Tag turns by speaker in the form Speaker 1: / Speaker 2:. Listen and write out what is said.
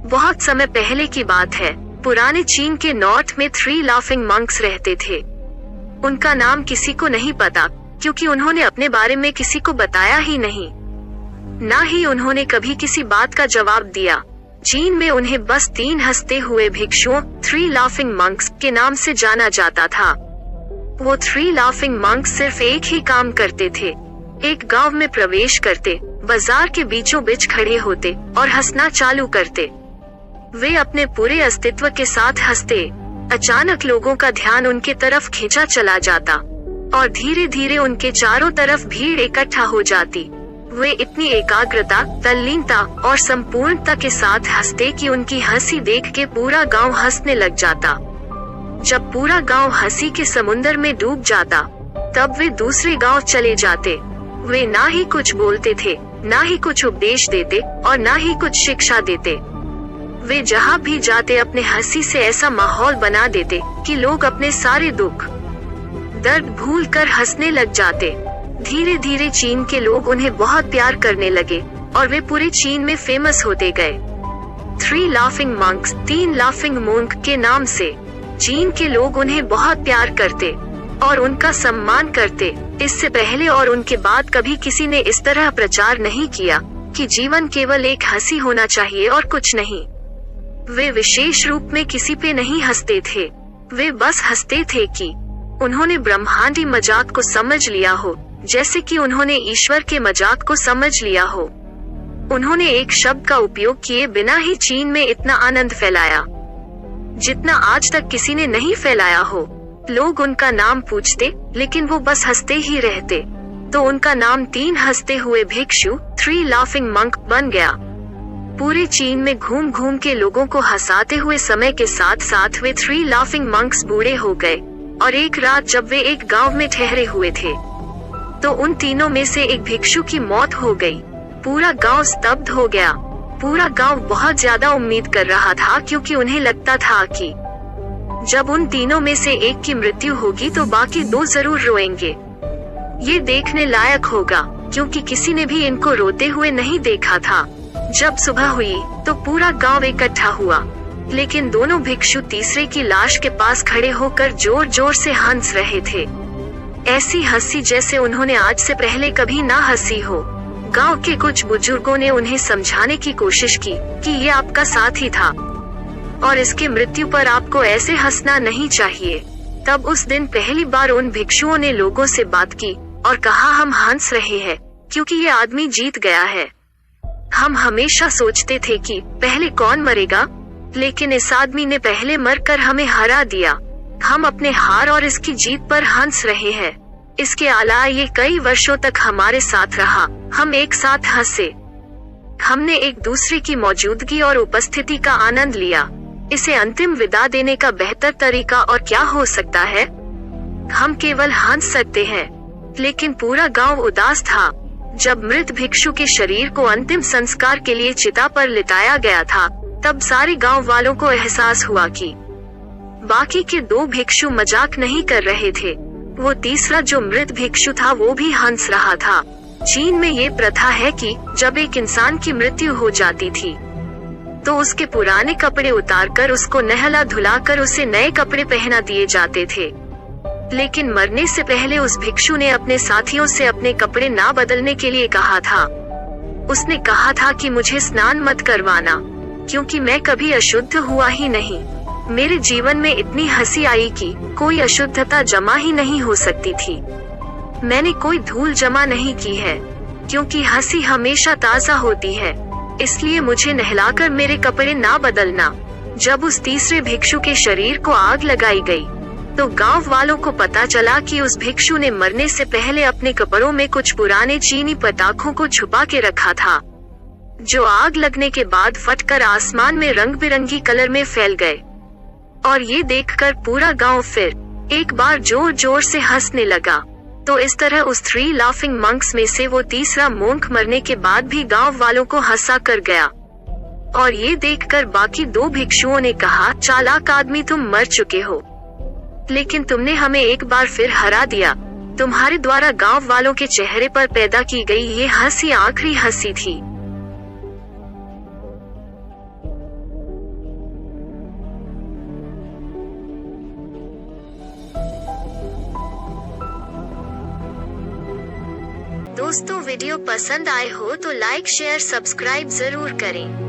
Speaker 1: बहुत समय पहले की बात है। पुराने चीन के नॉर्थ में 3 लाफिंग मंक्स रहते थे। उनका नाम किसी को नहीं पता, क्योंकि उन्होंने अपने बारे में किसी को बताया ही नहीं, ना ही उन्होंने कभी किसी बात का जवाब दिया। चीन में उन्हें बस 3 हंसते हुए भिक्षुओं 3 लाफिंग मंक्स के नाम से जाना जाता था। वो 3 लाफिंग मंक्स सिर्फ एक ही काम करते थे। एक गांव में प्रवेश करते, बाजार के बीचों बीच खड़े होते और हंसना चालू करते। वे अपने पूरे अस्तित्व के साथ हंसते। अचानक लोगों का ध्यान उनके तरफ खींचा चला जाता और धीरे धीरे उनके चारों तरफ भीड़ इकट्ठा हो जाती। वे इतनी एकाग्रता, तल्लीनता और संपूर्णता के साथ हंसते कि उनकी हंसी देख के पूरा गांव हंसने लग जाता। जब पूरा गांव हंसी के समुद्र में डूब जाता, तब वे दूसरे गांव चले जाते। वे ना ही कुछ बोलते थे, ना ही कुछ उपदेश देते और ना ही कुछ शिक्षा देते। वे जहाँ भी जाते अपने हंसी से ऐसा माहौल बना देते कि लोग अपने सारे दुख दर्द भूल कर हंसने लग जाते। धीरे धीरे चीन के लोग उन्हें बहुत प्यार करने लगे और वे पूरे चीन में फेमस होते गए। 3 लाफिंग मंक्स, 3 लाफिंग मोंक के नाम से चीन के लोग उन्हें बहुत प्यार करते और उनका सम्मान करते। इससे पहले और उनके बाद कभी किसी ने इस तरह प्रचार नहीं किया कि जीवन केवल एक हंसी होना चाहिए और कुछ नहीं। वे विशेष रूप में किसी पे नहीं हंसते थे, वे बस हंसते थे कि उन्होंने ब्रह्मांडी मजाक को समझ लिया हो, जैसे कि उन्होंने ईश्वर के मजाक को समझ लिया हो। उन्होंने एक शब्द का उपयोग किए बिना ही चीन में इतना आनंद फैलाया जितना आज तक किसी ने नहीं फैलाया हो। लोग उनका नाम पूछते, लेकिन वो बस हंसते ही रहते। तो उनका नाम 3 हंसते हुए भिक्षु 3 लाफिंग मंक बन गया। पूरे चीन में घूम घूम के लोगों को हंसाते हुए समय के साथ साथ वे 3 लाफिंग मंक्स बूढ़े हो गए और एक रात जब वे एक गांव में ठहरे हुए थे, तो उन तीनों में से एक भिक्षु की मौत हो गई। पूरा गांव स्तब्ध हो गया। पूरा गांव बहुत ज्यादा उम्मीद कर रहा था, क्योंकि उन्हें लगता था कि जब उन तीनों में से एक की मृत्यु होगी तो बाकी 2 जरूर रोएंगे। ये देखने लायक होगा, क्योंकि किसी ने भी इनको रोते हुए नहीं देखा था। जब सुबह हुई तो पूरा गांव इकट्ठा हुआ, लेकिन दोनों भिक्षु तीसरे की लाश के पास खड़े होकर जोर जोर से हंस रहे थे। ऐसी हंसी जैसे उन्होंने आज से पहले कभी ना हंसी हो। गांव के कुछ बुजुर्गों ने उन्हें समझाने की कोशिश की कि ये आपका साथी था और इसकी मृत्यु पर आपको ऐसे हंसना नहीं चाहिए। तब उस दिन पहली बार उन भिक्षुओं ने लोगों से बात की और कहा, हम हंस रहे हैं क्योंकि ये आदमी जीत गया है। हम हमेशा सोचते थे कि पहले कौन मरेगा, लेकिन इस आदमी ने पहले मरकर हमें हरा दिया। हम अपने हार और इसकी जीत पर हंस रहे हैं। इसके अलावा ये कई वर्षों तक हमारे साथ रहा। हम एक साथ हंसे, हमने एक दूसरे की मौजूदगी और उपस्थिति का आनंद लिया। इसे अंतिम विदा देने का बेहतर तरीका और क्या हो सकता है? हम केवल हंस सकते हैं। लेकिन पूरा गांव उदास था। जब मृत भिक्षु के शरीर को अंतिम संस्कार के लिए चिता पर लिटाया गया था, तब सारे गांव वालों को एहसास हुआ कि बाकी के 2 भिक्षु मजाक नहीं कर रहे थे। वो तीसरा जो मृत भिक्षु था वो भी हंस रहा था। चीन में ये प्रथा है कि जब एक इंसान की मृत्यु हो जाती थी तो उसके पुराने कपड़े उतारकर उसको नहला धुलाकर उसे नए कपड़े पहना दिए जाते थे। लेकिन मरने से पहले उस भिक्षु ने अपने साथियों से अपने कपड़े ना बदलने के लिए कहा था। उसने कहा था कि मुझे स्नान मत करवाना, क्योंकि मैं कभी अशुद्ध हुआ ही नहीं। मेरे जीवन में इतनी हंसी आई कि कोई अशुद्धता जमा ही नहीं हो सकती थी। मैंने कोई धूल जमा नहीं की है, क्योंकि हंसी हमेशा ताज़ा होती है। इसलिए मुझे नहलाकर मेरे कपड़े ना बदलना। जब उस तीसरे भिक्षु के शरीर को आग लगाई गई, तो गांव वालों को पता चला कि उस भिक्षु ने मरने से पहले अपने कपड़ों में कुछ पुराने चीनी पटाखों को छुपा के रखा था, जो आग लगने के बाद फटकर आसमान में रंग बिरंगी कलर में फैल गए। और ये देखकर पूरा गांव फिर एक बार जोर जोर से हंसने लगा। तो इस तरह उस 3 लाफिंग मंक्स में से वो तीसरा मोंक मरने के बाद भी गांव वालों को हंसा कर गया। और ये देखकर बाकी 2 भिक्षुओं ने कहा, चालाक आदमी, तुम मर चुके हो, लेकिन तुमने हमें एक बार फिर हरा दिया। तुम्हारे द्वारा गांव वालों के चेहरे पर पैदा की गई ये हंसी आखिरी हंसी थी। दोस्तों वीडियो पसंद आए हो तो लाइक शेयर सब्सक्राइब जरूर करें।